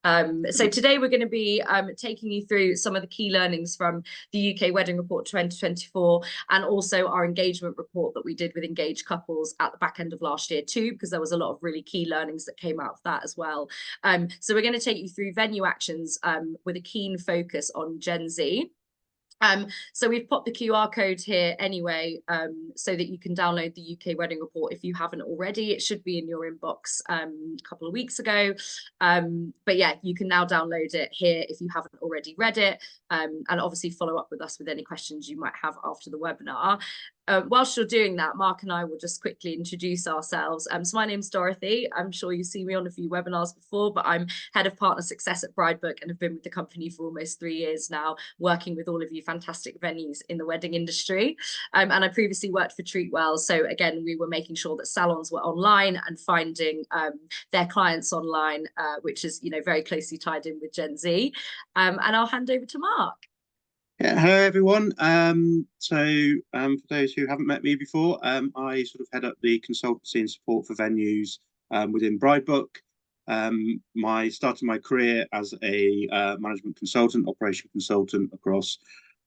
So today we're going to be taking you through some of the key learnings from the UK Wedding Report 2024 and also our engagement report that we did with engaged couples at the back end of last year too, because there was a lot of really key learnings that came out of that as well. So we're going to take you through venue actions with a keen focus on Gen Z. So we've popped the QR code here anyway, so that you can download the UK Wedding Report if you haven't already. It should be in your inbox a couple of weeks ago. But yeah, you can now download it here if you haven't already read it, and obviously follow up with us with any questions you might have after the webinar. Whilst you're doing that, Mark and I will just quickly introduce ourselves. So my name's Dorothy. I'm sure you've seen me on a few webinars before, but I'm Head of Partner Success at Bridebook and have been with the company for almost 3 years now, working with all of you fantastic venues in the wedding industry. And I previously worked for Treatwell. So again, we were making sure that salons were online and finding their clients online, which is, very closely tied in with Gen Z. And I'll hand over to Mark. Yeah, hello everyone. For those who haven't met me before, I sort of head up the consultancy and support for venues within Bridebook. Started my career as a management consultant, operation consultant across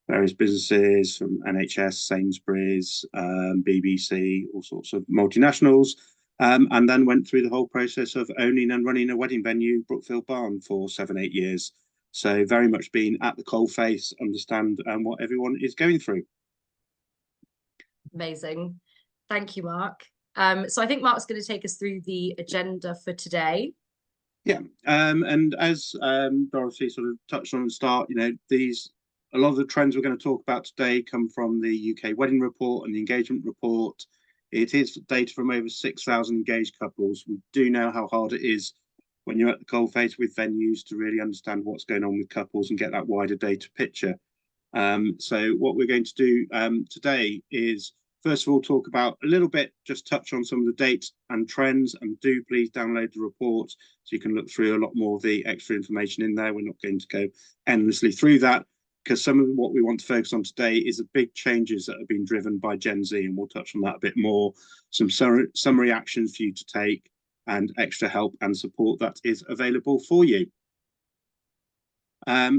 various businesses from NHS, Sainsbury's, BBC, all sorts of multinationals, and then went through the whole process of owning and running a wedding venue, Brookfield Barn, for 7-8 years. So very much been at the coalface, understand what everyone is going through. Amazing. Thank you, Mark. So I think Mark's going to take us through the agenda for today. Yeah, and as Dorothy sort of touched on at the start, a lot of the trends we're going to talk about today come from the UK Wedding Report and the Engagement Report. It is data from over 6,000 engaged couples. We do know how hard it is when you're at the coalface with venues to really understand what's going on with couples and get that wider data picture. So what we're going to do today is, first of all, talk about a little bit, just touch on some of the dates and trends, and do please download the report so you can look through a lot more of the extra information in there. We're not going to go endlessly through that, because some of what we want to focus on today is the big changes that have been driven by Gen Z, and we'll touch on that a bit more, some summary actions for you to take, and extra help and support that is available for you.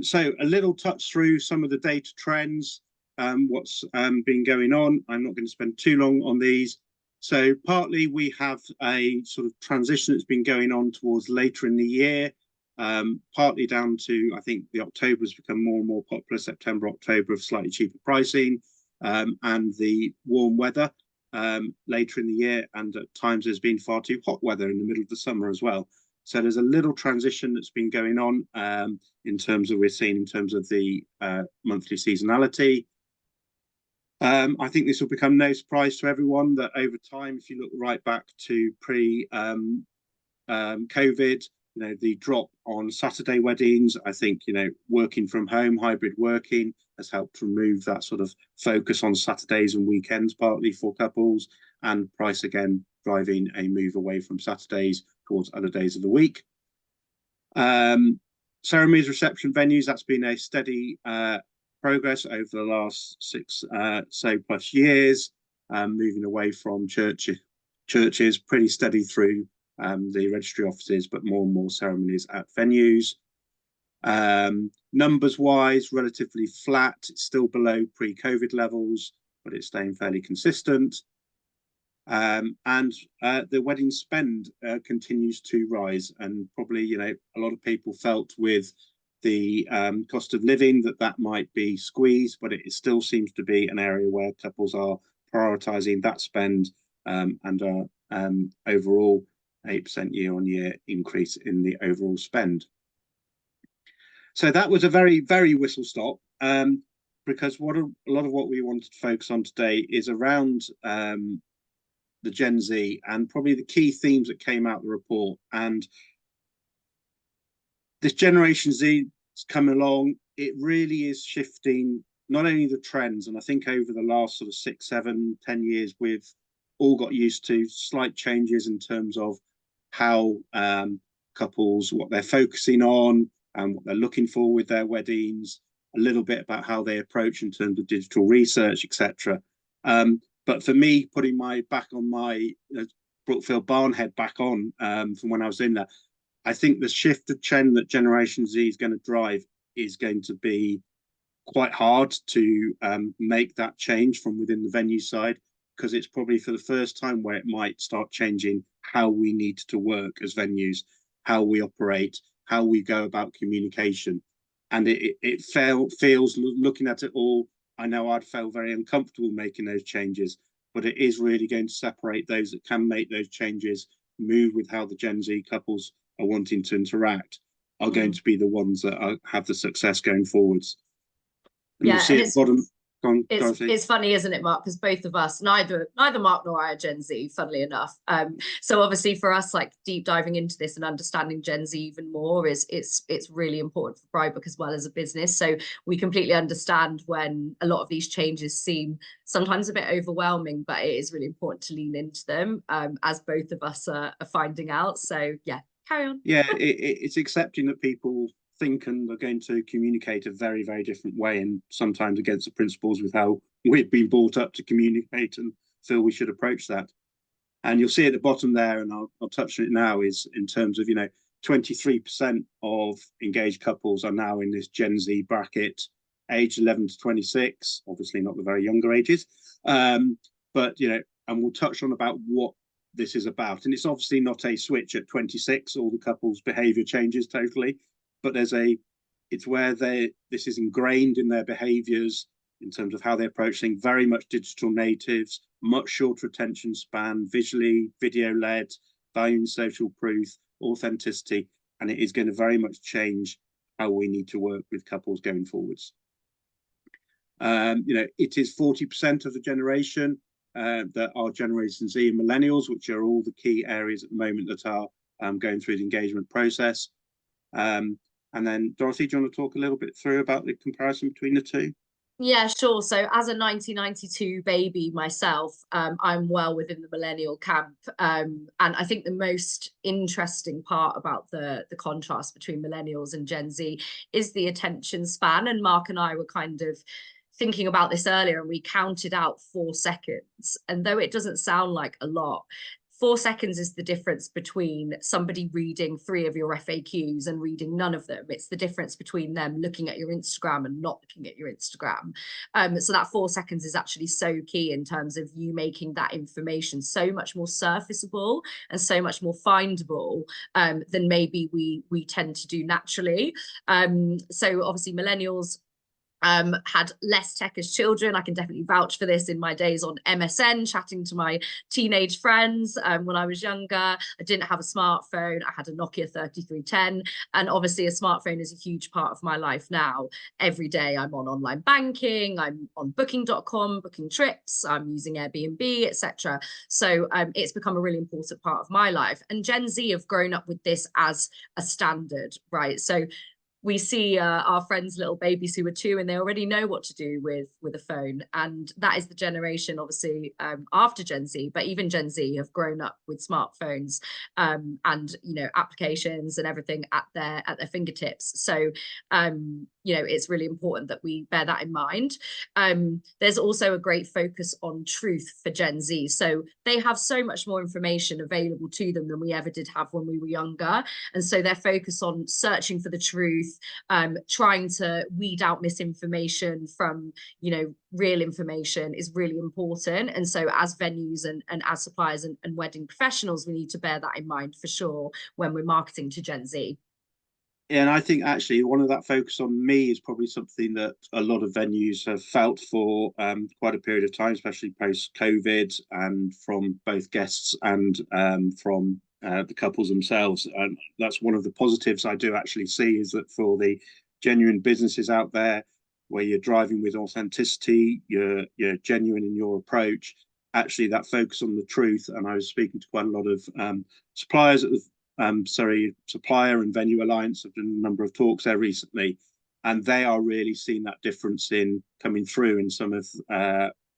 So a little touch through some of the data trends, what's been going on. I'm not going to spend too long on these. So partly we have a sort of transition that's been going on towards later in the year, partly down to, I think, the October has become more and more popular, September, October, of slightly cheaper pricing, and the warm weather later in the year, and at times there's been far too hot weather in the middle of the summer as well. So there's a little transition that's been going on in terms of the monthly seasonality. I think this will become no surprise to everyone that over time, if you look right back to pre-COVID, the drop on Saturday weddings, I think, working from home, hybrid working has helped remove that sort of focus on Saturdays and weekends, partly for couples, and price again driving a move away from Saturdays towards other days of the week. Ceremonies, reception venues, that's been a steady progress over the last 6 so plus years, moving away from churches, pretty steady through the registry offices, but more and more ceremonies at venues. Numbers wise, relatively flat. It's still below pre-COVID levels, but it's staying fairly consistent. And the wedding spend continues to rise, and probably a lot of people felt with the cost of living that might be squeezed, but it still seems to be an area where couples are prioritizing that spend, and are overall 8% year-on-year increase in the overall spend. So that was a very, very whistle stop, because a lot of what we wanted to focus on today is around the Gen Z, and probably the key themes that came out of the report. And this Generation Z has come along. It really is shifting not only the trends, and I think over the last sort of 6, 7, 10 years, we've all got used to slight changes in terms of how couples, what they're focusing on and what they're looking for with their weddings, a little bit about how they approach in terms of digital research, etc. But for me, putting my back on my Brookfield Barn head back on from when I was in there, I think the shift of trend that Generation Z is going to drive is going to be quite hard to make that change from within the venue side, because it's probably for the first time where it might start changing how we need to work as venues, how we operate, how we go about communication. And it feels, looking at it all, I know I'd feel very uncomfortable making those changes, but it is really going to separate those that can make those changes, move with how the Gen Z couples are wanting to interact, are going to be the ones that have the success going forwards. And you'll Yeah, see and at the bottom. Go on, Dorothy. it's funny, isn't it, Mark? Because both of us, neither Mark nor I are Gen Z, funnily enough. So obviously for us, like deep diving into this and understanding Gen Z even more it's really important for Brybrook as well as a business. So we completely understand when a lot of these changes seem sometimes a bit overwhelming, but it is really important to lean into them, as both of us are finding out. So yeah, carry on. Yeah, it's accepting that people think and are going to communicate a very, very different way, and sometimes against the principles with how we've been brought up to communicate, and feel we should approach that. And you'll see at the bottom there, and I'll touch on it now, is in terms of, 23% of engaged couples are now in this Gen Z bracket, age 11 to 26, obviously not the very younger ages. But, and we'll touch on about what this is about. And it's obviously not a switch at 26, all the couples' behavior changes totally, but it's where this is ingrained in their behaviors in terms of how they approach things, very much digital natives, much shorter attention span, visually, video led, valuing social proof, authenticity, and it is going to very much change how we need to work with couples going forwards. It is 40% of the generation that are Generation Z and millennials, which are all the key areas at the moment that are going through the engagement process. And then, Dorothy, do you want to talk a little bit through about the comparison between the two? Yeah, sure. So as a 1992 baby myself, I'm well within the millennial camp. And I think the most interesting part about the contrast between millennials and Gen Z is the attention span. And Mark and I were kind of thinking about this earlier, and we counted out 4 seconds. And though it doesn't sound like a lot, 4 seconds is the difference between somebody reading 3 of your FAQs and reading none of them. It's the difference between them looking at your Instagram and not looking at your Instagram. So that 4 seconds is actually so key in terms of you making that information so much more surfaceable and so much more findable than maybe we tend to do naturally. So obviously millennials had less tech as children. I can definitely vouch for this in my days on MSN, chatting to my teenage friends when I was younger. I didn't have a smartphone. I had a Nokia 3310. And obviously a smartphone is a huge part of my life now. Every day I'm on online banking, I'm on booking.com, booking trips, I'm using Airbnb, etc. So it's become a really important part of my life. And Gen Z have grown up with this as a standard, right? So we see our friends' little babies who are 2 and they already know what to do with a phone. And that is the generation, obviously, after Gen Z, but even Gen Z have grown up with smartphones and, applications and everything at their fingertips. So, it's really important that we bear that in mind. There's also a great focus on truth for Gen Z. So they have so much more information available to them than we ever did have when we were younger. And so their focus on searching for the truth, trying to weed out misinformation from, real information is really important. And so as venues and as suppliers and wedding professionals, we need to bear that in mind for sure when we're marketing to Gen Z. Yeah, and I think actually one of that focus on me is probably something that a lot of venues have felt for quite a period of time, especially post-COVID, and from both guests and from the couples themselves. And that's one of the positives I do actually see, is that for the genuine businesses out there, where you're driving with authenticity, you're genuine in your approach, actually that focus on the truth. And I was speaking to quite a lot of suppliers at the Supplier and Venue Alliance. Have done a number of talks there recently, and they are really seeing that difference in coming through in some of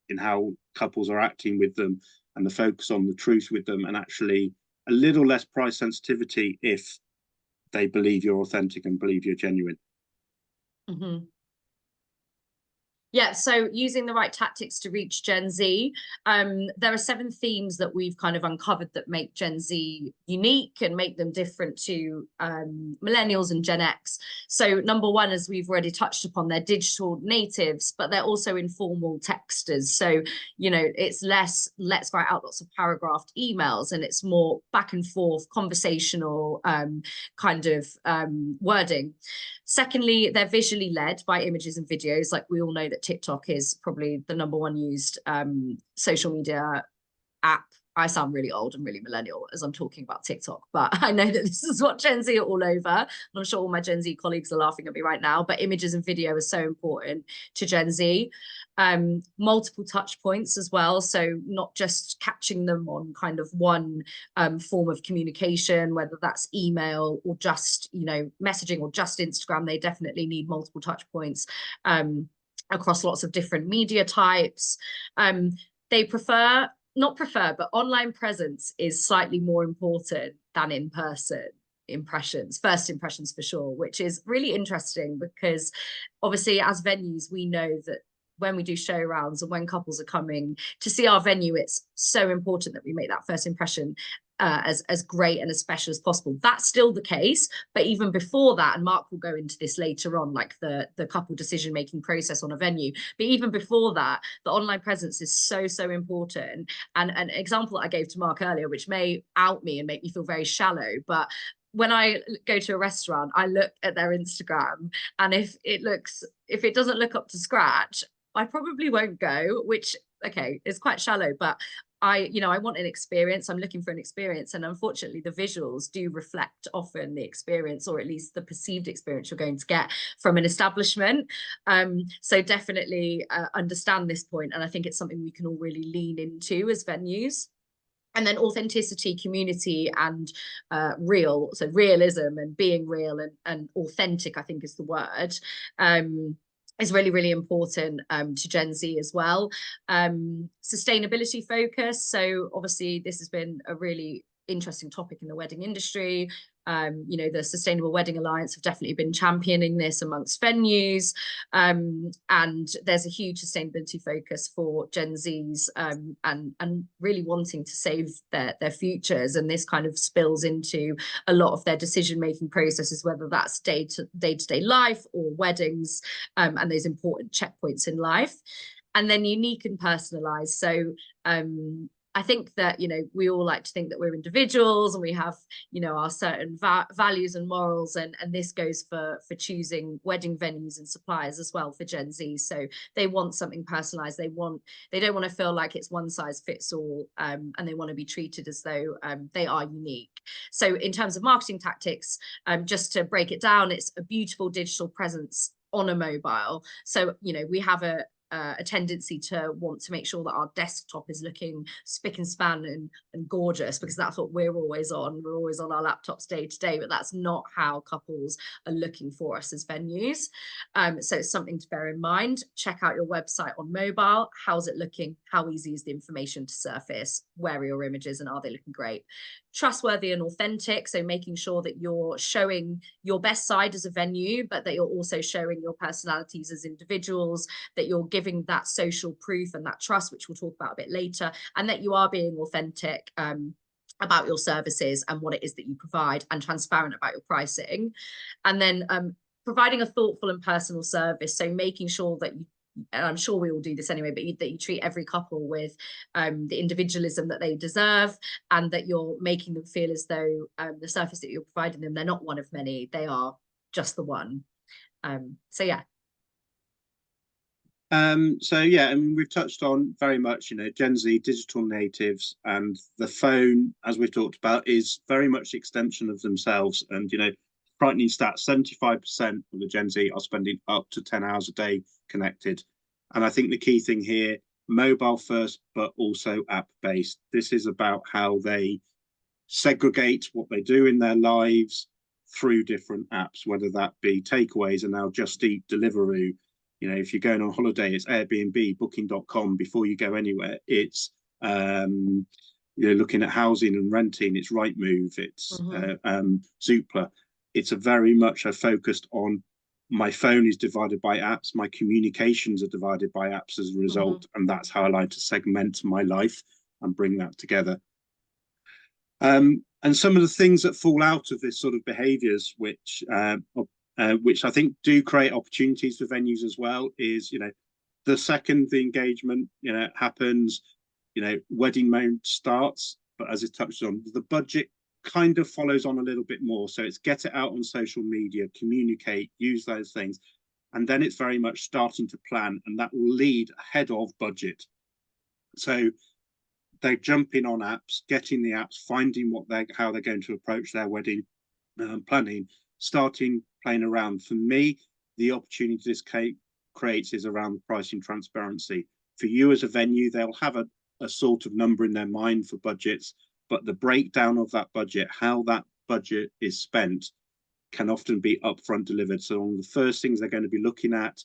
in how couples are acting with them, and the focus on the truth with them, and actually a little less price sensitivity if they believe you're authentic and believe you're genuine. Mm-hmm. Yeah, so using the right tactics to reach Gen Z. There are 7 themes that we've kind of uncovered that make Gen Z unique and make them different to millennials and Gen X. So number one, as we've already touched upon, they're digital natives, but they're also informal texters. So, you know, it's less let's write out lots of paragraphed emails, and it's more back and forth conversational kind of wording. Secondly, they're visually led by images and videos. Like we all know that TikTok is probably the #1 used social media app. I sound really old and really millennial as I'm talking about TikTok, but I know that this is what Gen Z are all over. And I'm sure all my Gen Z colleagues are laughing at me right now, but images and video are so important to Gen Z. Multiple touch points as well. So not just catching them on kind of one form of communication, whether that's email or just, you know, messaging or just Instagram. They definitely need multiple touch points across lots of different media types. They prefer, not prefer, but online presence is slightly more important than in-person impressions, first impressions for sure, which is really interesting because obviously as venues, we know that when we do show rounds and when couples are coming to see our venue, it's so important that we make that first impression as great and as special as possible. That's still the case, but even before that, and Mark will go into this later on, like the couple decision making process on a venue, but even before that, the online presence is so important. And an example that I gave to Mark earlier, which may out me and make me feel very shallow, but when I go to a restaurant, I look at their Instagram, and if it doesn't look up to scratch, I probably won't go, which, okay, is quite shallow, but I want an experience. I'm looking for an experience. And unfortunately, the visuals do reflect often the experience, or at least the perceived experience you're going to get from an establishment. So definitely understand this point. And I think it's something we can all really lean into as venues. And then authenticity, community, and real. So realism and being real and authentic, I think is the word. Is really important to Gen Z as well. Sustainability focus. So obviously this has been a really interesting topic in the wedding industry. The Sustainable Wedding Alliance have definitely been championing this amongst venues. And there's a huge sustainability focus for Gen Zs and really wanting to save their futures. And this kind of spills into a lot of their decision-making processes, whether that's day-to-day life or weddings, and those important checkpoints in life. And then unique and personalized. So I think that, we all like to think that we're individuals and we have, our certain values and morals, and this goes for choosing wedding venues and suppliers as well for Gen Z. So they want something personalized. They don't want to feel like it's one size fits all, and they want to be treated as though they are unique. So in terms of marketing tactics, just to break it down, it's a beautiful digital presence on a mobile. So, we have a tendency to want to make sure that our desktop is looking spick and span and gorgeous, because that's what we're always on. We're always on our laptops day to day, but that's not how couples are looking for us as venues. So it's something to bear in mind. Check out your website on mobile. How's it looking? How easy is the information to surface? Where are your images and are they looking great? Trustworthy and authentic. So making sure that you're showing your best side as a venue, but that you're also showing your personalities as individuals, that you're giving that social proof and that trust, which we'll talk about a bit later, and that you are being authentic about your services and what it is that you provide, and transparent about your pricing. And then providing a thoughtful and personal service. So making sure that you, and I'm sure we all do this anyway, but that you treat every couple with the individualism that they deserve, and that you're making them feel as though the service that you're providing them, they're not one of many, they are just the one. So yeah. And we've touched on very much, Gen Z, digital natives, and the phone, as we've talked about, is very much the extension of themselves. And, frightening stats, 75% of the Gen Z are spending up to 10 hours a day connected. And I think the key thing here, mobile first, but also app-based. This is about how they segregate what they do in their lives through different apps, whether that be takeaways and now Just Eat, Deliveroo. If you're going on holiday, it's Airbnb, booking.com. Before you go anywhere, it's looking at housing and renting, it's Rightmove, it's Zoopla. It's a very much focused on my phone is divided by apps, my communications are divided by apps as a result, and that's how I like to segment my life and bring that together. And some of the things that fall out of this sort of behaviours, which I think do create opportunities for venues as well, is, you know, the second the engagement, you know, happens, you know, wedding mode starts, but as it touched on, the budget kind of follows on a little bit more. So it's get it out on social media, communicate, use those things, and then it's very much starting to plan, and that will lead ahead of budget. So they're jumping on apps, getting the apps, finding how they're going to approach their wedding, planning, starting playing around. For me, the opportunity this creates is around pricing transparency. For you as a venue, they'll have a sort of number in their mind for budgets, but the breakdown of that budget, how that budget is spent, can often be upfront delivered. So one of the first things they're going to be looking at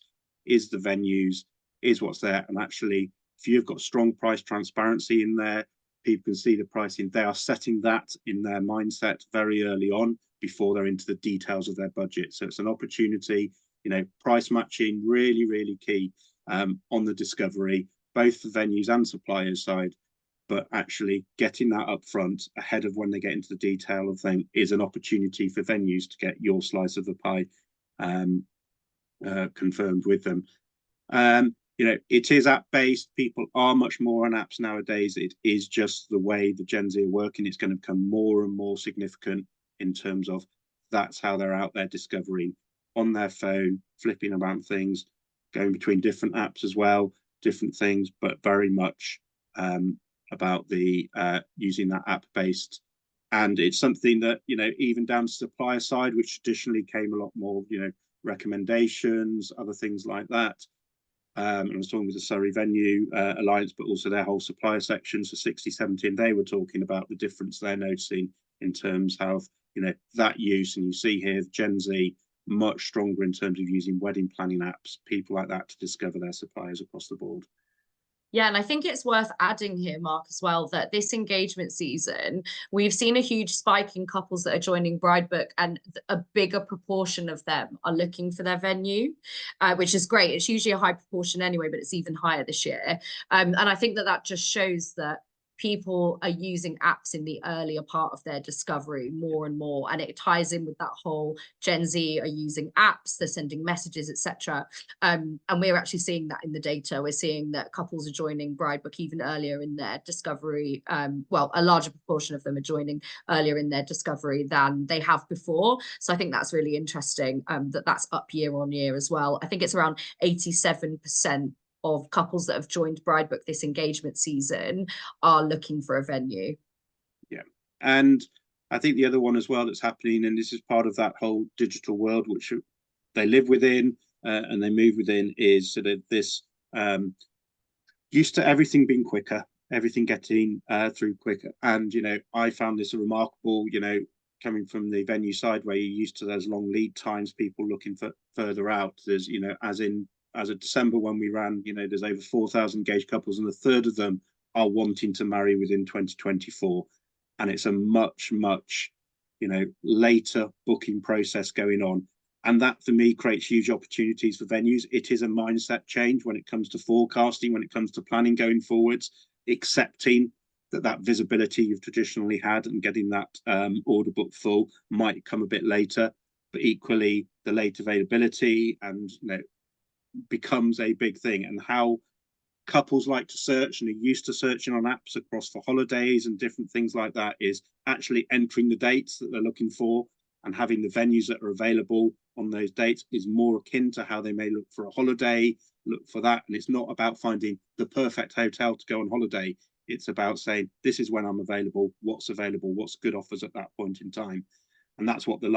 is the venues, is what's there, and actually, if you've got strong price transparency in there, people can see the pricing. They are setting that in their mindset very early on before they're into the details of their budget. So it's an opportunity, you know, price matching, really, really key on the discovery, both the venues and suppliers side, but actually getting that up front ahead of when they get into the detail of them is an opportunity for venues to get your slice of the pie confirmed with them. You know, it is app-based. People are much more on apps nowadays. It is just the way the Gen Z are working. It's going to become more and more significant in terms of that's how they're out there discovering on their phone, flipping around things, going between different apps as well, different things, but very much about the using that app-based. And it's something that, you know, even down to supplier side, which traditionally came a lot more, you know, recommendations, other things like that. I was talking with the Surrey Venue Alliance, but also their whole supplier section, so 60, 70, and they were talking about the difference they're noticing in terms of, you know, that use. And you see here Gen Z much stronger in terms of using wedding planning apps, people like that, to discover their suppliers across the board. Yeah, and I think it's worth adding here, Mark, as well, that this engagement season, we've seen a huge spike in couples that are joining Bridebook, and a bigger proportion of them are looking for their venue, which is great. It's usually a high proportion anyway, but it's even higher this year. And I think that that just shows that people are using apps in the earlier part of their discovery more and more, and it ties in with that whole Gen Z are using apps, they're sending messages, etc. And we're actually seeing that in the data. We're seeing that couples are joining Bridebook even earlier in their discovery. Well, a larger proportion of them are joining earlier in their discovery than they have before. So I think that's really interesting, that that's up year on year as well. I think it's around 87% of couples that have joined Bridebook this engagement season are looking for a venue. Yeah. And I think the other one as well that's happening, and this is part of that whole digital world which they live within and they move within, is sort of this used to everything being quicker, everything getting through quicker. And, you know, I found this remarkable, you know, coming from the venue side where you're used to those long lead times, people looking for further out. There's, you know, as of December when we ran, you know, there's over 4,000 engaged couples, and a third of them are wanting to marry within 2024. And it's a much, you know, later booking process going on. And that, for me, creates huge opportunities for venues. It is a mindset change when it comes to forecasting, when it comes to planning going forwards, accepting that visibility you've traditionally had and getting that order book full might come a bit later. But equally, the late availability and, you know, becomes a big thing, and how couples like to search and are used to searching on apps across for holidays and different things like that is actually entering the dates that they're looking for, and having the venues that are available on those dates is more akin to how they may look for a holiday, look for that. And it's not about finding the perfect hotel to go on holiday. It's about saying, this is when I'm available, what's good offers at that point in time. And that's what the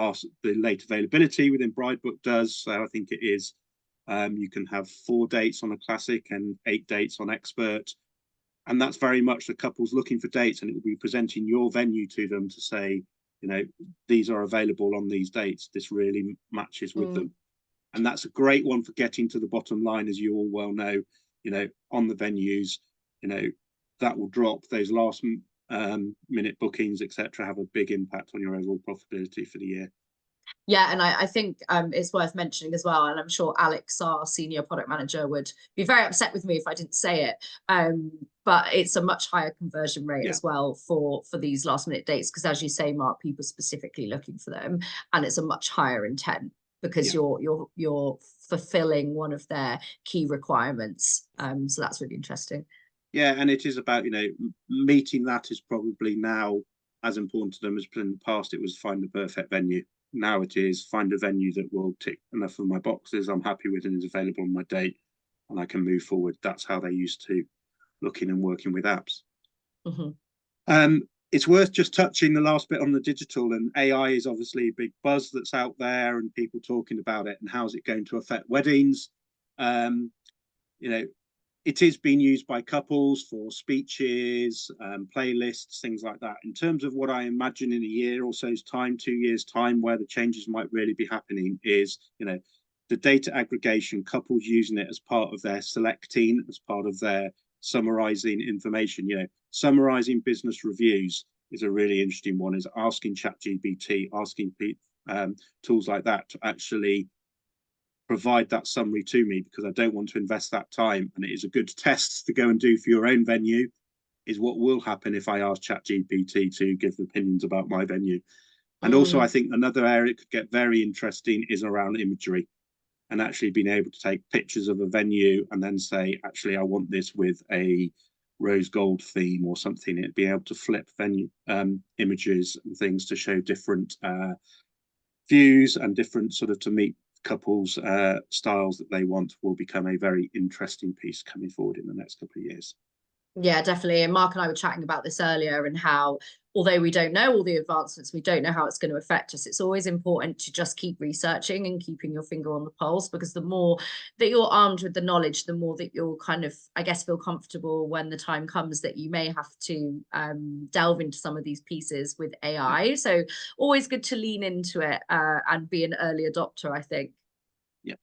late availability within Bridebook does. So I think it is, you can have 4 dates on a classic and 8 dates on expert. And that's very much the couples looking for dates, and it will be presenting your venue to them to say, you know, these are available on these dates. This really matches with them. And that's a great one for getting to the bottom line, as you all well know, you know, on the venues, you know, that will drop those last minute bookings, etc., have a big impact on your overall profitability for the year. Yeah, and I think it's worth mentioning as well, and I'm sure Alex, our senior product manager, would be very upset with me if I didn't say it. But it's a much higher conversion rate Yeah, as well for these last minute dates, because as you say, Mark, people specifically looking for them, and it's a much higher intent because yeah. you're fulfilling one of their key requirements. So that's really interesting. Yeah, and it is about, meeting that is probably now as important to them as in the past it was find the perfect venue. Now it is find a venue that will tick enough of my boxes, I'm happy with, and is available on my date, and I can move forward. That's how they used to looking and working with apps. Hmm. It's worth just touching the last bit on the digital, and AI is obviously a big buzz that's out there and people talking about it and how's it going to affect weddings. Um, you know, it is being used by couples for speeches, playlists, things like that. In terms of what I imagine in a year or so's time, 2 years' time, where the changes might really be happening is, the data aggregation, couples using it as part of their selecting, as part of their summarizing information. Summarizing business reviews is a really interesting one, is asking ChatGPT, asking tools like that to actually provide that summary to me, because I don't want to invest that time. And it is a good test to go and do for your own venue, is what will happen if I ask ChatGPT to give opinions about my venue. And also, I think another area it could get very interesting is around imagery, and actually being able to take pictures of a venue and then say, actually, I want this with a rose gold theme or something. It'd be able to flip venue images and things to show different views and different sort of to meet couples styles that they want, will become a very interesting piece coming forward in the next couple of years. Yeah, definitely. And Mark and I were chatting about this earlier, and how, although we don't know all the advancements, we don't know how it's going to affect us. It's always important to just keep researching and keeping your finger on the pulse, because the more that you're armed with the knowledge, the more that you'll kind of, I guess, feel comfortable when the time comes that you may have to delve into some of these pieces with AI. Yeah. So always good to lean into it and be an early adopter, I think. Yeah.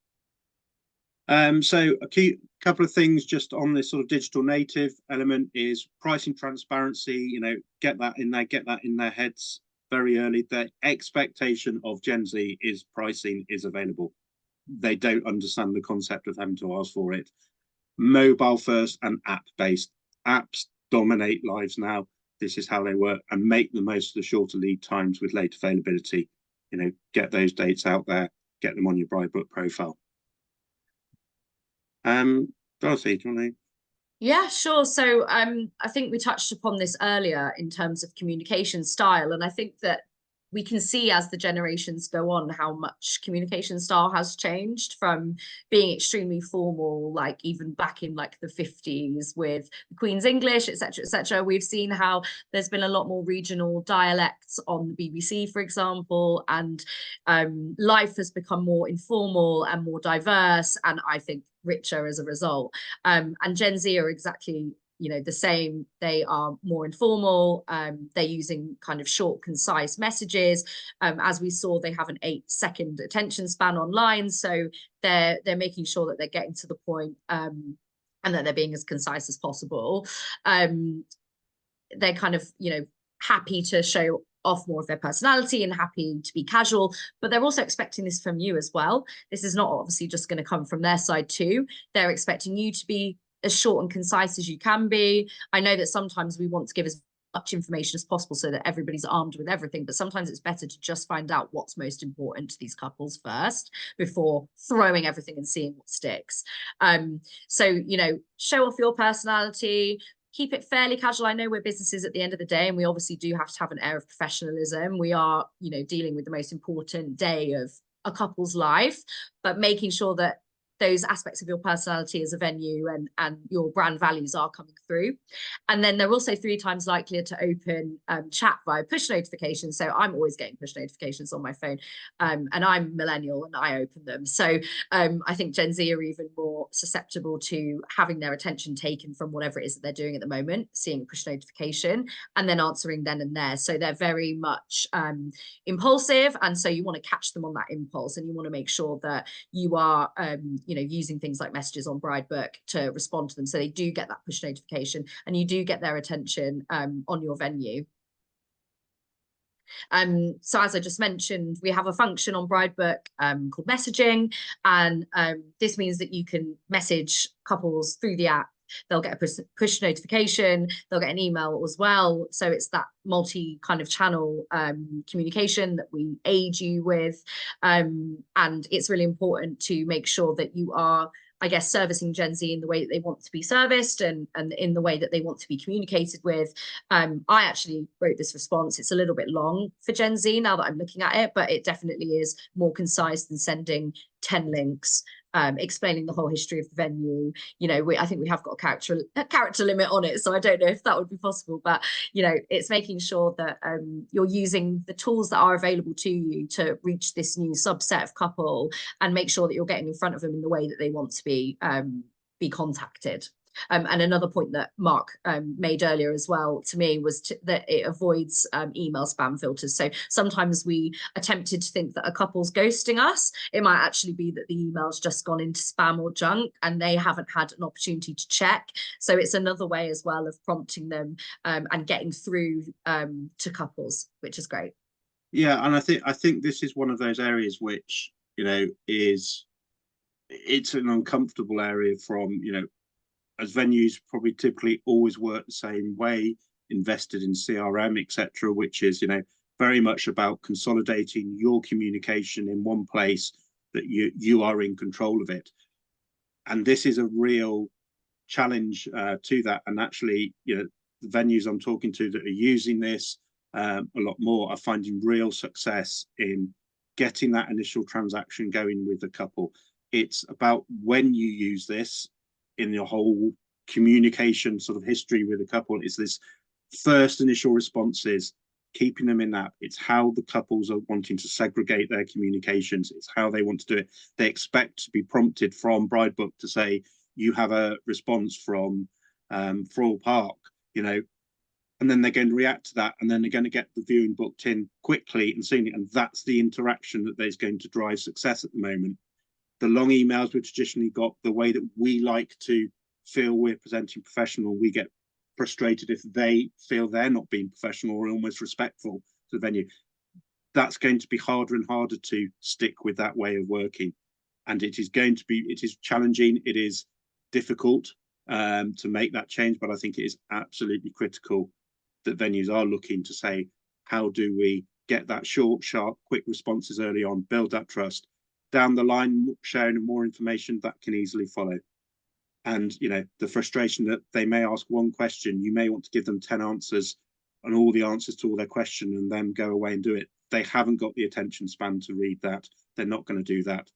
So a key couple of things just on this sort of digital native element is pricing transparency. Get that in their heads very early. The expectation of Gen Z is pricing is available. They don't understand the concept of having to ask for it. Mobile first and app based. Apps dominate lives now. This is how they work, and make the most of the shorter lead times with late availability. Get those dates out there, get them on your bride book profile. Dorothy, do you want to? Yeah, sure. So I think we touched upon this earlier in terms of communication style. And I think that we can see as the generations go on how much communication style has changed from being extremely formal, like even back in like the 50s with the Queen's English, etc., etc. We've seen how there's been a lot more regional dialects on the BBC, for example, and life has become more informal and more diverse, and I think richer as a result. And Gen Z are exactly the same. They are more informal. They're using kind of short, concise messages. As we saw, they have an 8-second attention span online, so they're making sure that they're getting to the point, and that they're being as concise as possible. They're kind of happy to show off more of their personality and happy to be casual, but they're also expecting this from you as well. This is not obviously just going to come from their side too. They're expecting you to be as short and concise as you can be. I know that sometimes we want to give as much information as possible so that everybody's armed with everything, but sometimes it's better to just find out what's most important to these couples first before throwing everything and seeing what sticks. So show off your personality, keep it fairly casual. I know we're businesses at the end of the day, and we obviously do have to have an air of professionalism. We are dealing with the most important day of a couple's life, but making sure that those aspects of your personality as a venue and your brand values are coming through. And then they're also 3 times likelier to open chat via push notifications. So I'm always getting push notifications on my phone, and I'm millennial and I open them. So I think Gen Z are even more susceptible to having their attention taken from whatever it is that they're doing at the moment, seeing a push notification and then answering then and there. So they're very much impulsive, and so you want to catch them on that impulse, and you want to make sure that you are using things like messages on bride book to respond to them, so they do get that push notification and you do get their attention on your venue. So as I just mentioned, we have a function on Bridebook called messaging, and this means that you can message couples through the app. They'll get a push notification, they'll get an email as well. So it's that multi kind of channel communication that we aid you with. And it's really important to make sure that you are, I guess, servicing Gen Z in the way that they want to be serviced, and in the way that they want to be communicated with. I actually wrote this response. It's a little bit long for Gen Z now that I'm looking at it, but it definitely is more concise than sending 10 links explaining the whole history of the venue. You know, I think we have got a character limit on it, so I don't know if that would be possible, but you know, it's making sure that you're using the tools that are available to you to reach this new subset of couple, and make sure that you're getting in front of them in the way that they want to be contacted. And another point that Mark made earlier as well to me was that it avoids email spam filters. So sometimes we are tempted to think that a couple's ghosting us. It might actually be that the email's just gone into spam or junk and they haven't had an opportunity to check. So it's another way as well of prompting them and getting through to couples, which is great. Yeah, and I think this is one of those areas which, you know, it's an uncomfortable area from, you know, as venues probably typically always work the same way, invested in CRM, etc., which is, you know, very much about consolidating your communication in one place that you are in control of it. And this is a real challenge to that. And actually, you know, the venues I'm talking to that are using this a lot more are finding real success in getting that initial transaction going with the couple. It's about when you use this in your whole communication sort of history with a couple, is this first initial responses, keeping them in that. It's how the couples are wanting to segregate their communications. It's how they want to do it. They expect to be prompted from Bridebook to say, you have a response from Frall Park, you know, and then they're going to react to that, and then they're going to get the viewing booked in quickly and seeing it. And that's the interaction that is going to drive success at the moment. The long emails we've traditionally got, the way that we like to feel we're presenting professional, we get frustrated if they feel they're not being professional or almost respectful to the venue. That's going to be harder and harder to stick with that way of working. And it is challenging, it is difficult to make that change, but I think it is absolutely critical that venues are looking to say, how do we get that short, sharp, quick responses early on, build that trust, down the line, sharing more information that can easily follow. And, you know, the frustration that they may ask one question, you may want to give them 10 answers and all the answers to all their questions and then go away and do it. They haven't got the attention span to read that. They're not going to do that.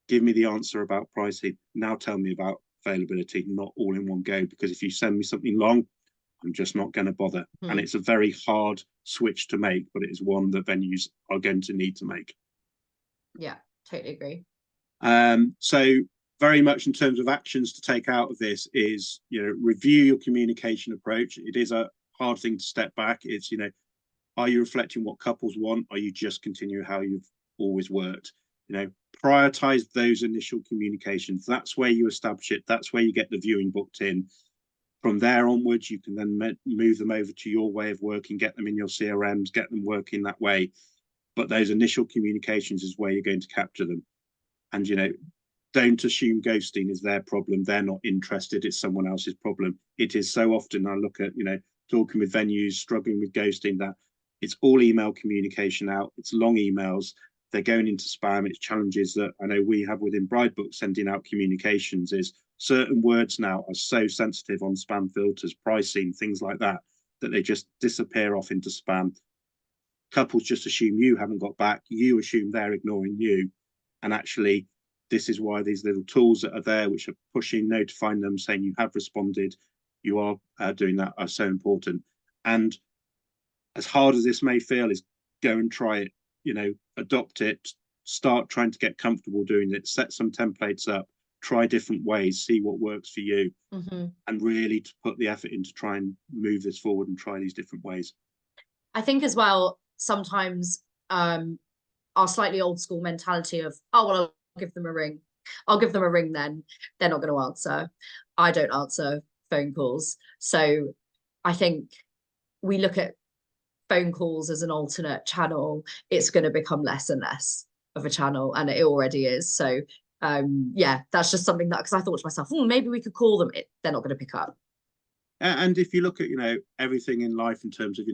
Give me the answer about pricing. Now tell me about availability, not all in one go, because if you send me something long, I'm just not going to bother. And it's a very hard switch to make, but it is one that venues are going to need to make. Yeah, totally agree. So very much in terms of actions to take out of this is, you know, review your communication approach. It is a hard thing to step back. It's, you know, are you reflecting what couples want? Are you just continuing how you've always worked? You know, prioritize those initial communications. That's where you establish it. That's where you get the viewing booked in. From there onwards, you can then move them over to your way of working, get them in your CRMs, get them working that way. But those initial communications is where you're going to capture them. And, you know, don't assume ghosting is their problem. They're not interested. It's someone else's problem. It is so often, I look at, you know, talking with venues, struggling with ghosting, that it's all email communication out. It's long emails. They're going into spam. It's challenges that I know we have within Bridebook sending out communications is certain words now are so sensitive on spam filters, pricing, things like that, that they just disappear off into spam. Couples just assume you haven't got back. You assume they're ignoring you. And actually, this is why these little tools that are there, which are pushing, notifying them, saying you have responded, you are doing that, are so important. And as hard as this may feel, is go and try it, you know, adopt it, start trying to get comfortable doing it, set some templates up, try different ways, see what works for you, and really to put the effort in to try and move this forward and try these different ways. I think as well, sometimes our slightly old school mentality of, oh, well, I'll give them a ring. I'll give them a ring then. They're not going to answer. I don't answer phone calls. So I think we look at phone calls as an alternate channel, it's going to become less and less of a channel, and it already is. So yeah, that's just something that, because I thought to myself, maybe we could call them. They're not going to pick up. And if you look at, everything in life in terms of,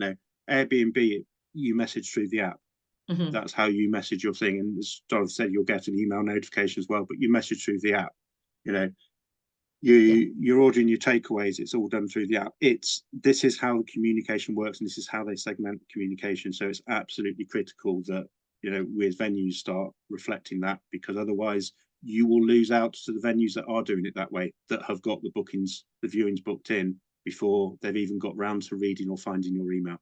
Airbnb, you message through the app. Mm-hmm. That's how you message your thing. And as Dorothy said, you'll get an email notification as well, but you message through the app. You're ordering your takeaways, it's all done through the app. This is how communication works, and this is how they segment communication. So it's absolutely critical that we as venues start reflecting that, because otherwise you will lose out to the venues that are doing it that way, that have got the viewings booked in before they've even got round to reading or finding your email.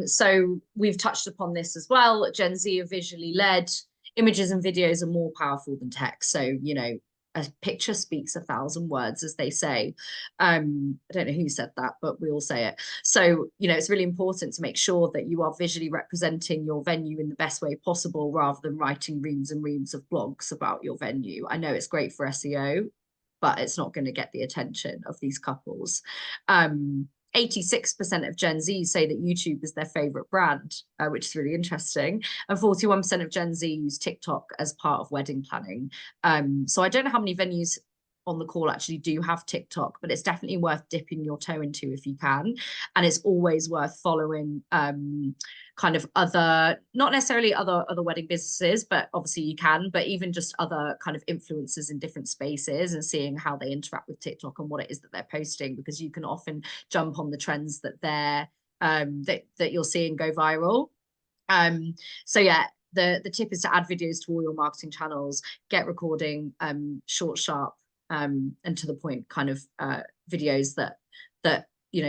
So we've touched upon this as well. Gen Z are visually led. Images and videos are more powerful than text. So, a picture speaks 1,000 words, as they say. I don't know who said that, but we all say it. So, it's really important to make sure that you are visually representing your venue in the best way possible, rather than writing reams and reams of blogs about your venue. I know it's great for SEO, but it's not going to get the attention of these couples. 86% of Gen Z say that YouTube is their favorite brand, which is really interesting. And 41% of Gen Z use TikTok as part of wedding planning. So I don't know how many venues on the call actually do have TikTok, but it's definitely worth dipping your toe into if you can. And it's always worth following kind of other, not necessarily other wedding businesses, but obviously you can, but even just other kind of influencers in different spaces, and seeing how they interact with TikTok and what it is that they're posting, because you can often jump on the trends that they're that you're seeing go viral. So yeah, the tip is to add videos to all your marketing channels, get recording, short, sharp, and to the point kind of videos that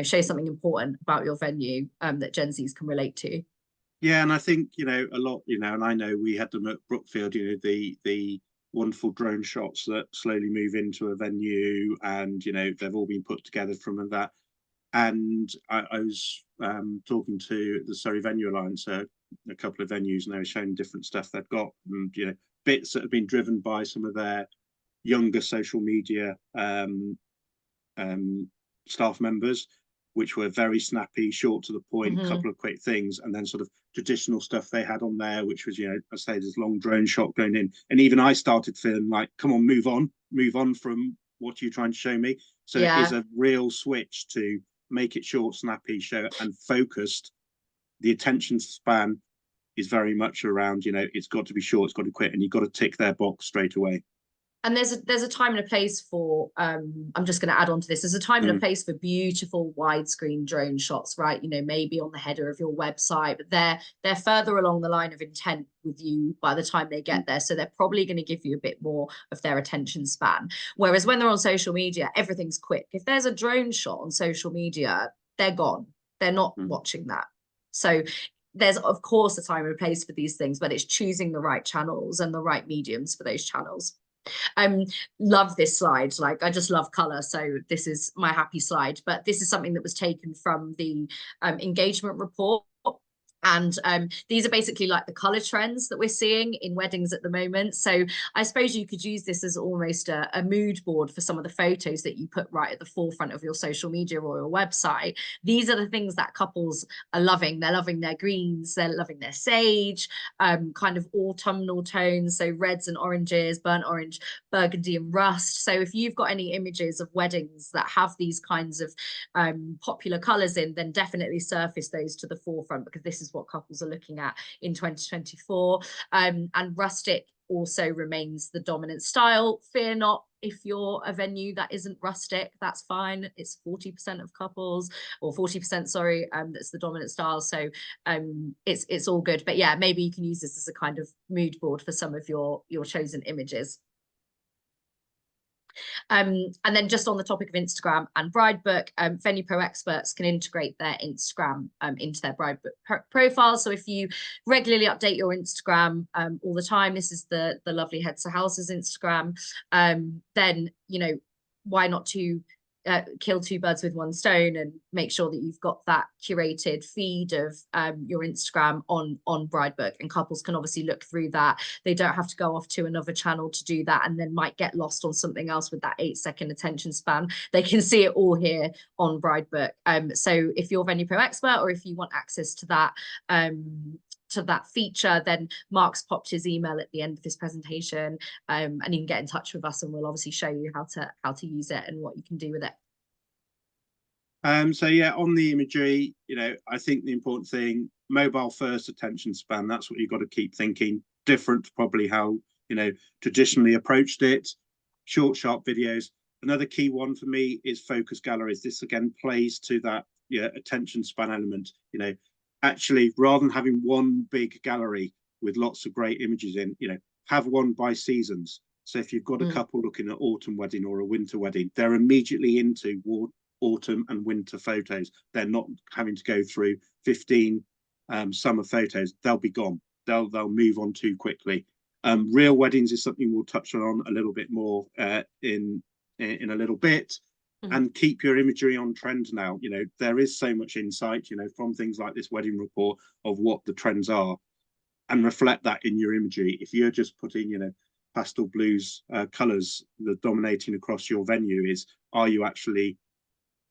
show something important about your venue, that Gen Zs can relate to. Yeah, and I think a lot, and I know we had them at Brookfield, the wonderful drone shots that slowly move into a venue, and they've all been put together from that. And I was talking to the Surrey Venue Alliance, a couple of venues, and they were showing different stuff they've got, and bits that have been driven by some of their younger social media staff members, which were very snappy, short to the point, couple of quick things, and then sort of traditional stuff they had on there, which was, I say, this long drone shot going in. And even I started feeling like, come on, move on from what you're trying to show me. So it is a real switch to make it short, snappy, show and focused. The attention span is very much around, it's got to be short, it's got to be quick, and you've got to tick their box straight away. And there's a time and a place for, I'm just going to add on to this, there's a time and a place for beautiful widescreen drone shots, right? Maybe on the header of your website, but they're further along the line of intent with you by the time they get there. So they're probably going to give you a bit more of their attention span. Whereas when they're on social media, everything's quick. If there's a drone shot on social media, they're gone. They're not watching that. So there's, of course, a time and a place for these things, but it's choosing the right channels and the right mediums for those channels. Love this slide. Like, I just love color, so this is my happy slide. But this is something that was taken from the engagement report. And these are basically like the color trends that we're seeing in weddings at the moment. So I suppose you could use this as almost a mood board for some of the photos that you put right at the forefront of your social media or your website. These are the things that couples are loving. They're loving their greens, they're loving their sage, kind of autumnal tones. So reds and oranges, burnt orange, burgundy and rust. So if you've got any images of weddings that have these kinds of popular colors in, then definitely surface those to the forefront, because this is what couples are looking at in 2024. And rustic also remains the dominant style. Fear not, if you're a venue that isn't rustic, that's fine. It's 40% of couples, or 40%, sorry, that's the dominant style. So it's all good. But yeah, maybe you can use this as a kind of mood board for some of your chosen images. And then just on the topic of Instagram and Bridebook, Venue Pro experts can integrate their Instagram into their Bridebook profile. So if you regularly update your Instagram all the time, this is the lovely Heads to Houses Instagram, then, why not to kill two birds with one stone and make sure that you've got that curated feed of your Instagram on Bridebook, and couples can obviously look through that. They don't have to go off to another channel to do that and then might get lost on something else with that 8-second attention span. They can see it all here on Bridebook. So if you're Venue Pro expert, or if you want access to that feature, then Mark's popped his email at the end of this presentation, and you can get in touch with us and we'll obviously show you how to use it and what you can do with it. So yeah, on the imagery, I think the important thing, mobile first attention span, that's what you've got to keep thinking. Different to probably how traditionally approached it. Short, sharp videos. Another key one for me is focus galleries. This again plays to that attention span element. Actually, rather than having one big gallery with lots of great images in, have one by seasons. So if you've got a couple looking at autumn wedding or a winter wedding, they're immediately into autumn and winter photos. They're not having to go through 15 summer photos. They'll be gone. They'll move on too quickly. Real weddings is something we'll touch on a little bit more in a little bit. And keep your imagery on trend now. There is so much insight, from things like this wedding report of what the trends are, and reflect that in your imagery. If you're just putting, pastel blues colors that dominating across your venue, are you actually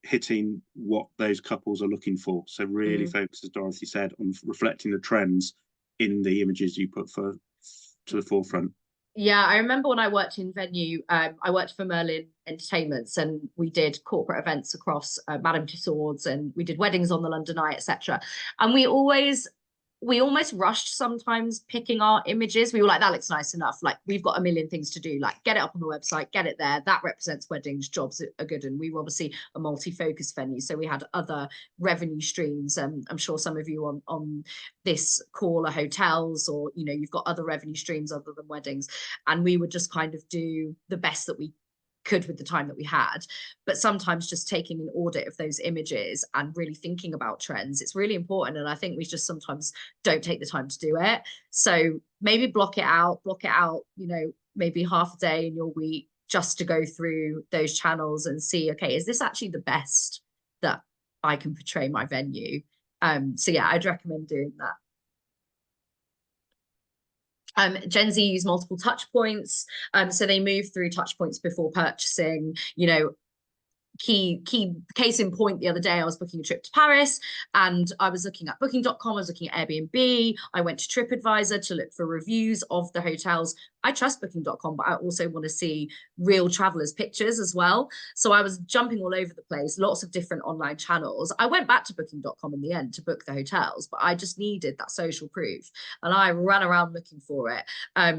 hitting what those couples are looking for? So really focus, as Dorothy said, on reflecting the trends in the images you put to the forefront. Yeah, I remember when I worked in venue, I worked for Merlin Entertainments, and we did corporate events across Madame Tussauds, and we did weddings on the London Eye, etc. And we almost rushed sometimes picking our images. We were like, that looks nice enough. Like, we've got a million things to do. Like, get it up on the website, get it there. That represents weddings, jobs are good. And we were obviously a multi-focus venue, so we had other revenue streams. I'm sure some of you on this call are hotels, or you've got other revenue streams other than weddings. And we would just kind of do the best that we could with the time that we had. But sometimes just taking an audit of those images and really thinking about trends, it's really important. And I think we just sometimes don't take the time to do it. So maybe block it out, maybe half a day in your week just to go through those channels and see, okay, is this actually the best that I can portray my venue? So yeah, I'd recommend doing that. Gen Z use multiple touch points. So they move through touch points before purchasing. Key case in point, the other day I was booking a trip to Paris, and I was looking at booking.com, I was looking at Airbnb, I went to TripAdvisor to look for reviews of the hotels. I trust booking.com, but I also want to see real travelers' pictures as well. So I was jumping all over the place, lots of different online channels. I went back to booking.com in the end to book the hotels, but I just needed that social proof, and I ran around looking for it.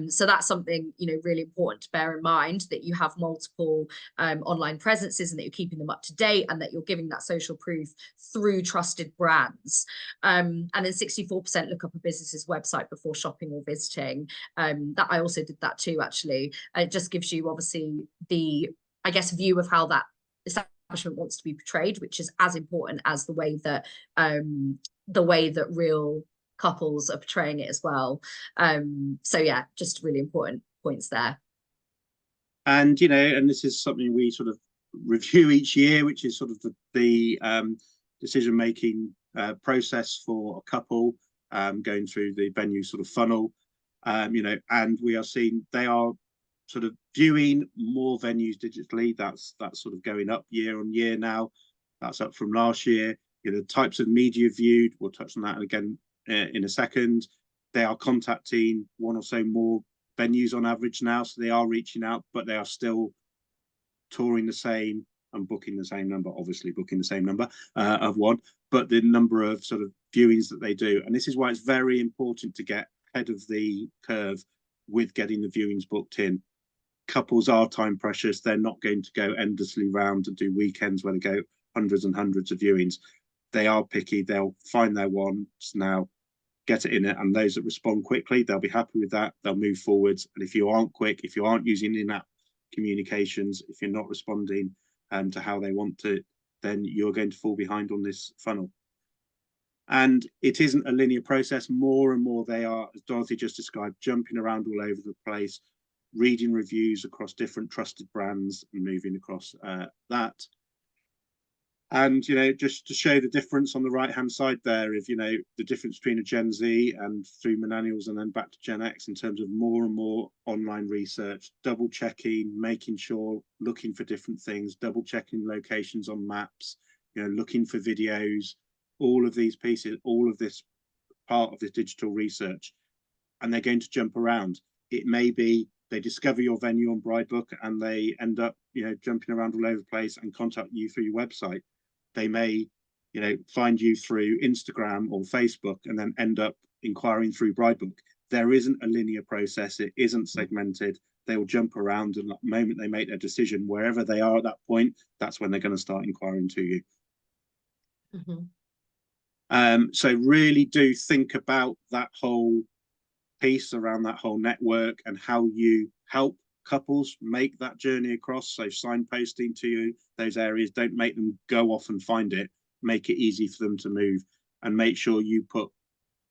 So that's something, really important to bear in mind, that you have multiple online presences and that you're keeping them up to date, and that you're giving that social proof through trusted brands. And then 64% look up a business's website before shopping or visiting. That I also did that too, actually. It just gives you obviously the, I guess, view of how that establishment wants to be portrayed, which is as important as the way that real couples are portraying it as well. So yeah, just really important points there. And and this is something we sort of review each year, which is sort of the decision-making process for a couple, going through the venue sort of funnel. And we are seeing they are sort of viewing more venues digitally. That's sort of going up year on year now. That's up from last year. The types of media viewed, we'll touch on that again in a second. They are contacting one or so more venues on average now, so they are reaching out, but they are still touring the same and booking the same number, obviously booking the same number of one, but the number of sort of viewings that they do. And this is why it's very important to get ahead of the curve with getting the viewings booked in. Couples are time precious. They're not going to go endlessly round and do weekends where they go hundreds and hundreds of viewings. They are picky. They'll find their ones now, get it in it, and those that respond quickly, they'll be happy with that. They'll move forwards. And if you aren't quick, if you aren't using in-app communications, if you're not responding to how they want to, then you're going to fall behind on this funnel. And it isn't a linear process. More and more they are, as Dorothy just described, jumping around all over the place, reading reviews across different trusted brands and moving across that. And, just to show the difference on the right-hand side there, if, the difference between a Gen Z and through millennials and then back to Gen X in terms of more and more online research, double checking, making sure, looking for different things, double checking locations on maps, looking for videos, all of these pieces, all of this part of this digital research, and they're going to jump around. It may be they discover your venue on Bridebook and they end up, jumping around all over the place and contact you through your website. They may, find you through Instagram or Facebook and then end up inquiring through Bridebook. There isn't a linear process. It isn't segmented. They will jump around, and at the moment they make their decision, wherever they are at that point, that's when they're going to start inquiring to you. So really do think about that whole piece around that whole network and how you help couples make that journey across. So signposting to you those areas, don't make them go off and find it, make it easy for them to move, and make sure you put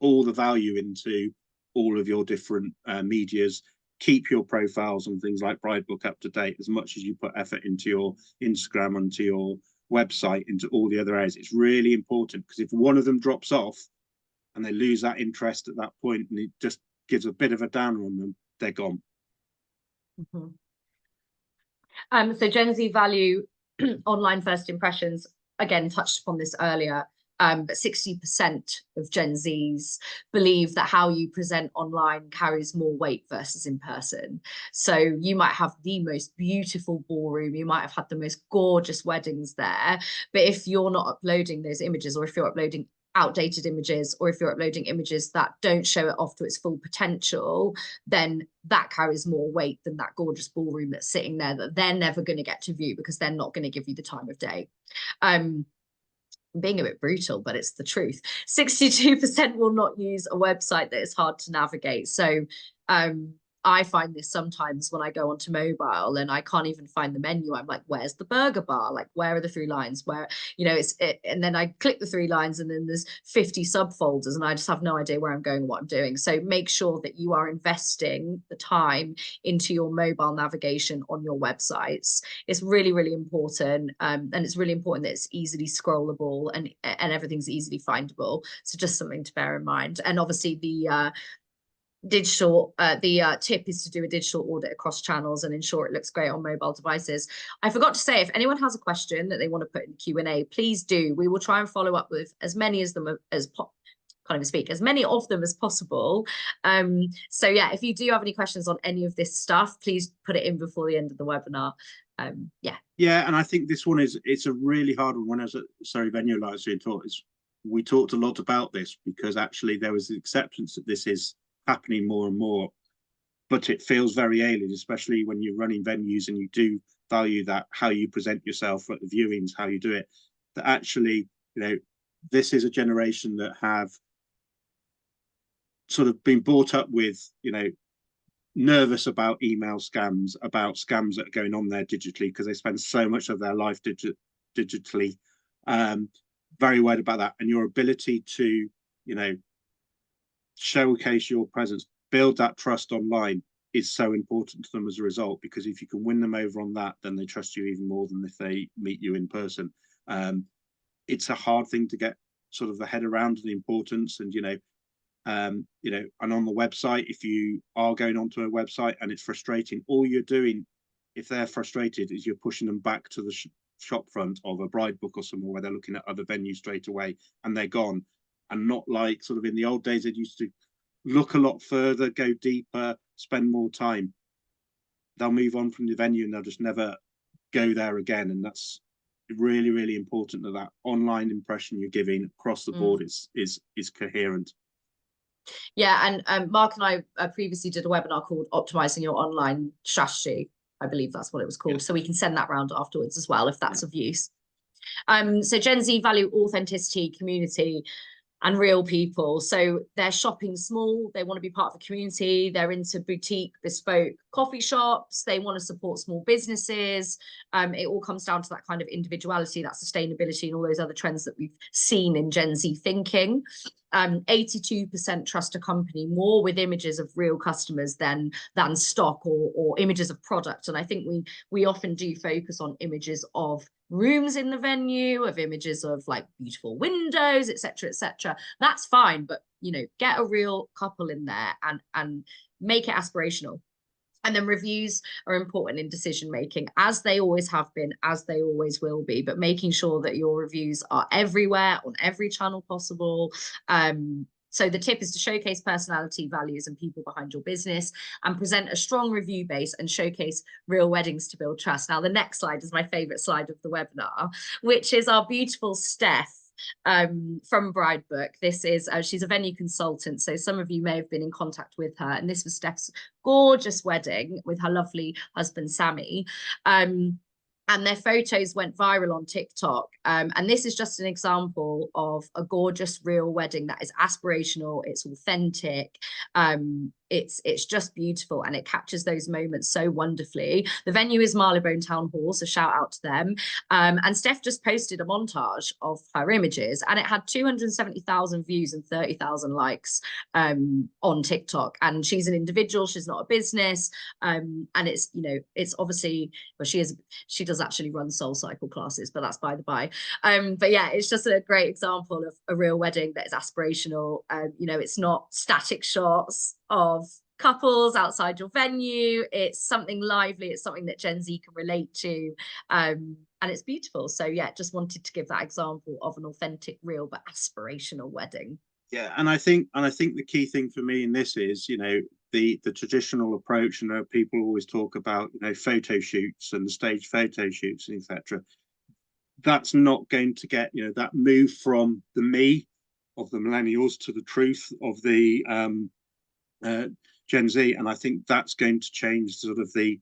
all the value into all of your different medias. Keep your profiles and things like Bridebook up to date as much as you put effort into your Instagram, into your website, into all the other areas. It's really important, because if one of them drops off and they lose that interest at that point and it just gives a bit of a downer on them, they're gone. So Gen Z value online first impressions, again, touched upon this earlier, but 60% of Gen Zs believe that how you present online carries more weight versus in person. So you might have the most beautiful ballroom, you might have had the most gorgeous weddings there, but if you're not uploading those images, or if you're uploading outdated images, or if you're uploading images that don't show it off to its full potential, then that carries more weight than that gorgeous ballroom that's sitting there that they're never going to get to view because they're not going to give you the time of day. Being a bit brutal, but it's the truth. 62% will not use a website that is hard to navigate. So I find this sometimes when I go onto mobile and I can't even find the menu. I'm like, where's the burger bar? Like, where are the 3 lines? Where, and then I click the 3 lines and then there's 50 subfolders and I just have no idea where I'm going and what I'm doing. So make sure that you are investing the time into your mobile navigation on your websites. It's really, really important. And it's really important that it's easily scrollable and everything's easily findable. So just something to bear in mind. And obviously the tip is to do a digital audit across channels and ensure it looks great on mobile devices. I forgot to say, if anyone has a question that they want to put in the Q&A, please do. We will try and follow up with as many of them as possible. So yeah, if you do have any questions on any of this stuff, please put it in before the end of the webinar. Yeah, and I think this one it's a really hard one. When I was at Surrey Venue last year, we talked a lot about this, because actually there was the acceptance that this is happening more and more, but it feels very alien, especially when you're running venues and you do value that, how you present yourself at the viewings, how you do it, that actually, this is a generation that have sort of been brought up with, nervous about email scams, about scams that are going on there digitally, because they spend so much of their life digitally, very worried about that. And your ability to, showcase your presence, build that trust online is so important to them as a result, because if you can win them over on that, then they trust you even more than if they meet you in person. It's a hard thing to get sort of the head around, the importance, and and on the website, if you are going onto a website and it's frustrating, all you're doing, if they're frustrated, is you're pushing them back to the shop front of a Bridebook or somewhere where they're looking at other venues straight away and they're gone. And not like sort of in the old days, they used to look a lot further, go deeper, spend more time. They'll move on from the venue and they'll just never go there again. And that's really, really important that online impression you're giving across the board is coherent. Yeah, and Mark and I previously did a webinar called Optimizing Your Online Strategy. I believe that's what it was called. Yeah. So we can send that round afterwards as well, if that's of use. So Gen Z value authenticity, community, and real people. So they're shopping small, they want to be part of the community, they're into boutique, bespoke coffee shops, they want to support small businesses. It all comes down to that kind of individuality, that sustainability, and all those other trends that we've seen in Gen Z thinking. 82% trust a company more with images of real customers than stock or images of product. And I think we often do focus on images of rooms in the venue, of images of like beautiful windows, etc., etc. That's fine, but you know, get a real couple in there and make it aspirational. And then reviews are important in decision making, as they always have been, as they always will be, but making sure that your reviews are everywhere on every channel possible. So the tip is to showcase personality, values, and people behind your business, and present a strong review base and showcase real weddings to build trust. Now, the next slide is my favorite slide of the webinar, which is our beautiful Steph from Bridebook. This is she's a venue consultant, so some of you may have been in contact with her, and this was Steph's gorgeous wedding with her lovely husband Sammy. And their photos went viral on TikTok. And this is just an example of a gorgeous real wedding that is aspirational, it's authentic, it's just beautiful, and it captures those moments so wonderfully. The venue is Marylebone Town Hall, so shout out to them. And Steph just posted a montage of her images, and it had 270,000 views and 30,000 likes on TikTok. And she's an individual, she's not a business. And it's, you know, it's obviously, well, she does actually run Soul Cycle classes, but that's by the by. But yeah, it's just a great example of a real wedding that is aspirational. You know, it's not static shots of couples outside your venue. It's something lively, it's something that Gen Z can relate to, and it's beautiful. So yeah, just wanted to give that example of an authentic, real but aspirational wedding. Yeah, and I think the key thing for me in this is, you know, the traditional approach. You know, people always talk about, you know, photo shoots and stage photo shoots, etc. That's not going to get, you know, that move from the me of the millennials to the truth of the Gen Z, and I think that's going to change sort of the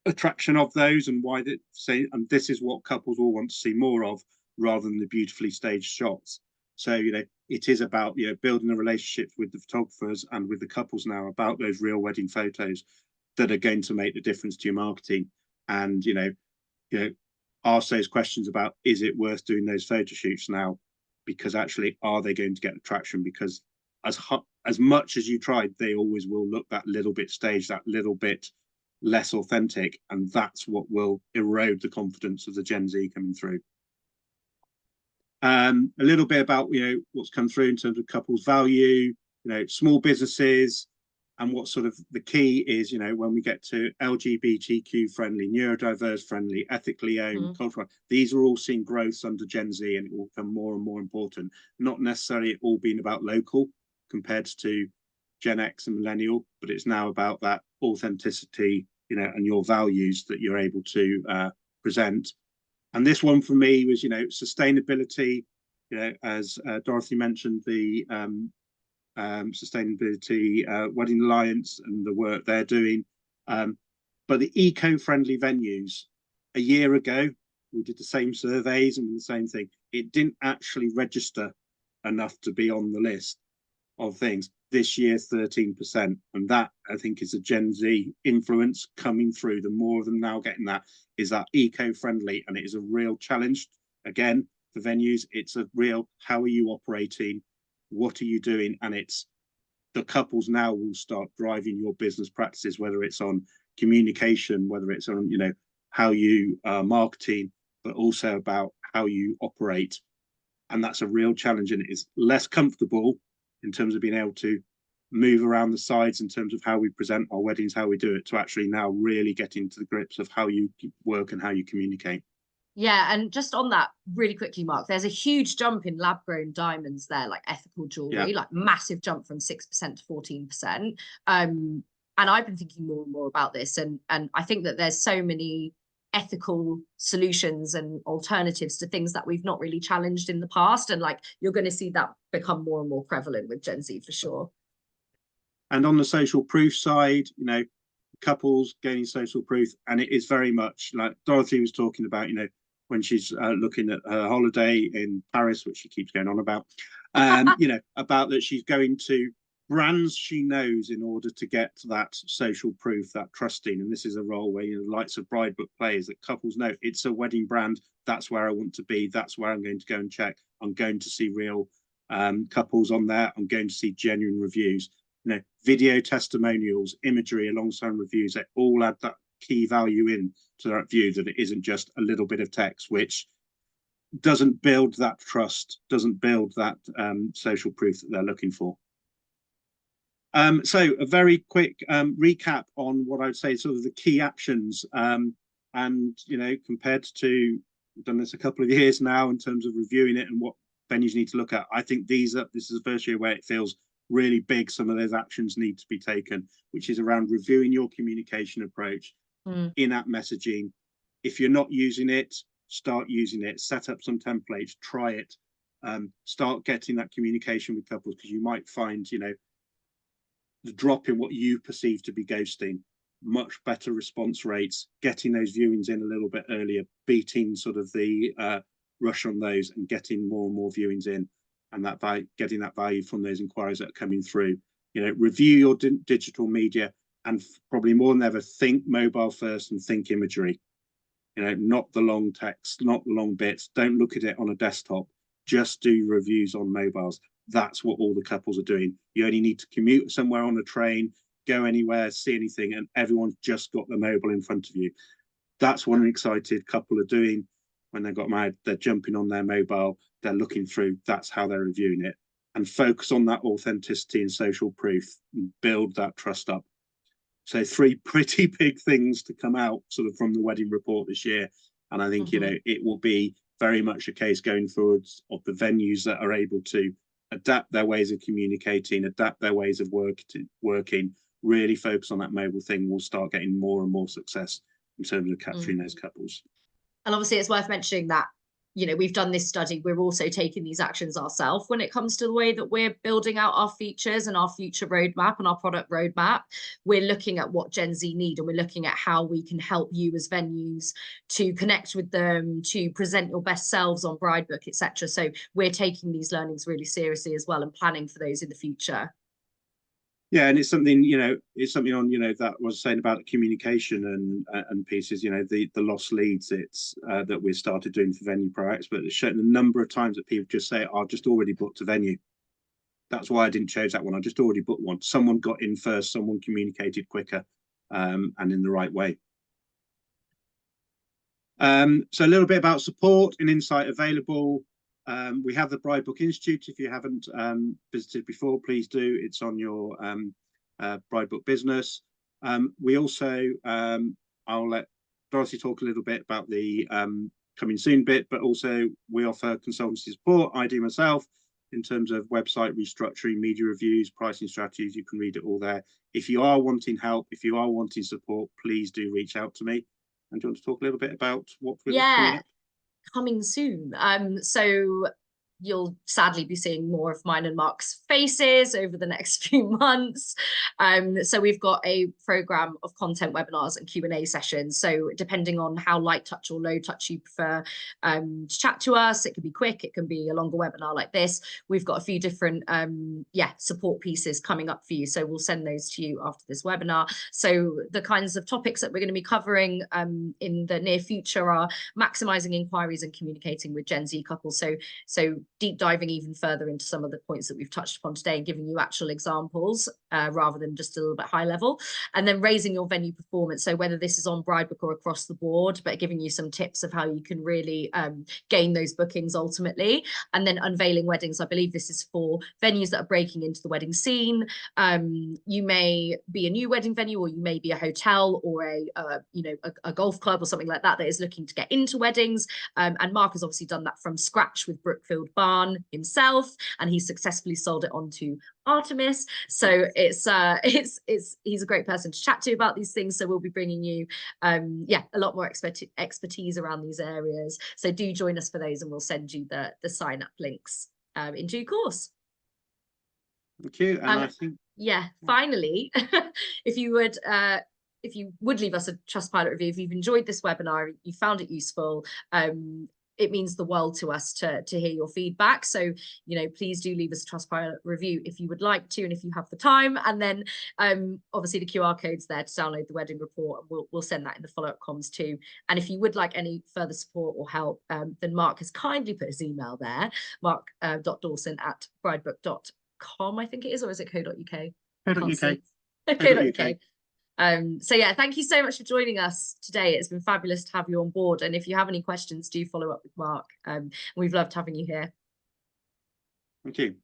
attraction of those, and why they say, and this is what couples all want to see more of, rather than the beautifully staged shots. So, you know, it is about, you know, building a relationship with the photographers and with the couples now about those real wedding photos that are going to make the difference to your marketing. And, you know, ask those questions about, is it worth doing those photo shoots now? Because actually, are they going to get the traction? Because as much as you tried, they always will look that little bit staged, that little bit less authentic, and that's what will erode the confidence of the Gen Z coming through. A little bit about, you know, what's come through in terms of couples value, you know, small businesses, and what sort of the key is, you know, when we get to LGBTQ friendly, neurodiverse friendly, ethically owned, cultural, these are all seeing growth under Gen Z, and it will become more and more important. Not necessarily all being about local compared to Gen X and millennial, but it's now about that authenticity, you know, and your values that you're able to present. And this one for me was, you know, sustainability, you know, as Dorothy mentioned, the Sustainability Wedding Alliance and the work they're doing. But the eco-friendly venues, a year ago, we did the same surveys and the same thing. It didn't actually register enough to be on the list of things. This year, 13%. And that, I think, is a Gen Z influence coming through. The more of them now getting that, is that eco-friendly. And it is a real challenge, again, for venues. It's a real, how are you operating? What are you doing? And it's the couples now will start driving your business practices, whether it's on communication, whether it's on, you know, how you are marketing, but also about how you operate. And that's a real challenge, and it is less comfortable in terms of being able to move around the sides in terms of how we present our weddings, how we do it, to actually now really get into the grips of how you work and how you communicate. Yeah, and just on that really quickly, Mark, there's a huge jump in lab-grown diamonds there, like ethical jewelry, like massive jump from 6% to 14%. And I've been thinking more and more about this, and I think that there's so many ethical solutions and alternatives to things that we've not really challenged in the past, and like you're going to see that become more and more prevalent with Gen Z for sure. And on the social proof side, you know, couples gaining social proof, and it is very much like Dorothy was talking about, you know, when she's looking at her holiday in Paris, which she keeps going on about, you know, about that she's going to brands she knows in order to get that social proof, that trusting. And this is a role where, you know, the likes of Bridebook players, that couples know it's a wedding brand. That's where I want to be. That's where I'm going to go and check. I'm going to see real couples on there. I'm going to see genuine reviews, you know, video testimonials, imagery alongside reviews. They all add that key value in to that view, that it isn't just a little bit of text, which doesn't build that trust, doesn't build that social proof that they're looking for. So a very quick recap on what I would say sort of the key actions, and you know, compared to, I've done this a couple of years now in terms of reviewing it and what venues need to look at. I think this is the first year where it feels really big. Some of those actions need to be taken, which is around reviewing your communication approach, in-app messaging. If you're not using it, start using it, set up some templates, try it, start getting that communication with couples, because you might find, you know, the drop in what you perceive to be ghosting, much better response rates, getting those viewings in a little bit earlier, beating sort of the rush on those, and getting more and more viewings in, and that getting that value from those inquiries that are coming through. You know, review your digital media, and probably more than ever, think mobile first and think imagery. You know, not the long text, not the long bits. Don't look at it on a desktop. Just do reviews on mobiles. That's what all the couples are doing. You only need to commute somewhere on a train, go anywhere, see anything, and everyone's just got the mobile in front of you. That's what an excited couple are doing when they got married. They're jumping on their mobile, they're looking through. That's how they're reviewing it. And focus on that authenticity and social proof, and build that trust up. So 3 pretty big things to come out sort of from the wedding report this year. And I think, you know, it will be very much a case going forwards of the venues that are able to adapt their ways of communicating, adapt their ways of working, really focus on that mobile thing. We'll start getting more and more success in terms of capturing those couples. And obviously it's worth mentioning that, you know, we've done this study, we're also taking these actions ourselves when it comes to the way that we're building out our features and our future roadmap and our product roadmap. We're looking at what Gen Z need, and we're looking at how we can help you as venues to connect with them, to present your best selves on Bridebook, etc. So we're taking these learnings really seriously as well, and planning for those in the future. Yeah, and it's something, you know, it's something on, you know, that was saying about the communication and pieces, you know, the lost leads, it's that we started doing for Venue Pro Expert. It's shown a number of times that people just say, I've just already booked a venue. That's why I didn't choose that one. I just already booked one. Someone got in first, someone communicated quicker, and in the right way. So a little bit about support and insight available. We have the Bridebook Institute. If you haven't visited before, please do. It's on your Bridebook business. We also, I'll let Dorothy talk a little bit about the coming soon bit, but also we offer consultancy support, I do myself, in terms of website restructuring, media reviews, pricing strategies. You can read it all there. If you are wanting help, if you are wanting support, please do reach out to me. And do you want to talk a little bit about what we're looking at? Coming soon. So you'll sadly be seeing more of mine and Mark's faces over the next few months. So we've got a program of content webinars and Q&A sessions. So depending on how light touch or low touch you prefer to chat to us, it can be quick, it can be a longer webinar like this. We've got a few different support pieces coming up for you. So we'll send those to you after this webinar. So the kinds of topics that we're going to be covering in the near future are maximizing inquiries and communicating with Gen Z couples. So deep diving even further into some of the points that we've touched upon today and giving you actual examples rather than just a little bit high level. And then raising your venue performance. So whether this is on Bridebook or across the board, but giving you some tips of how you can really gain those bookings ultimately. And then unveiling weddings. I believe this is for venues that are breaking into the wedding scene. You may be a new wedding venue, or you may be a hotel or a golf club or something like that is looking to get into weddings. And Mark has obviously done that from scratch with Brookfield Barn himself, and he successfully sold it on to Artemis. So he's a great person to chat to about these things. So we'll be bringing you a lot more expertise around these areas. So do join us for those, and we'll send you the sign up links in due course. Thank you. And I think finally, if you would leave us a Trustpilot review, if you've enjoyed this webinar, you found it useful, it means the world to us to hear your feedback. So, you know, please do leave us a Trustpilot review if you would like to, and if you have the time. And then obviously the QR code's there to download the wedding report, and we'll send that in the follow-up comms too. And if you would like any further support or help, then Mark has kindly put his email there, mark.dawson@bridebook.com, I think it is, or is it co.uk? Co.uk. Co.uk. So yeah, thank you so much for joining us today. It's been fabulous to have you on board. And if you have any questions, do follow up with Mark. We've loved having you here. Thank you.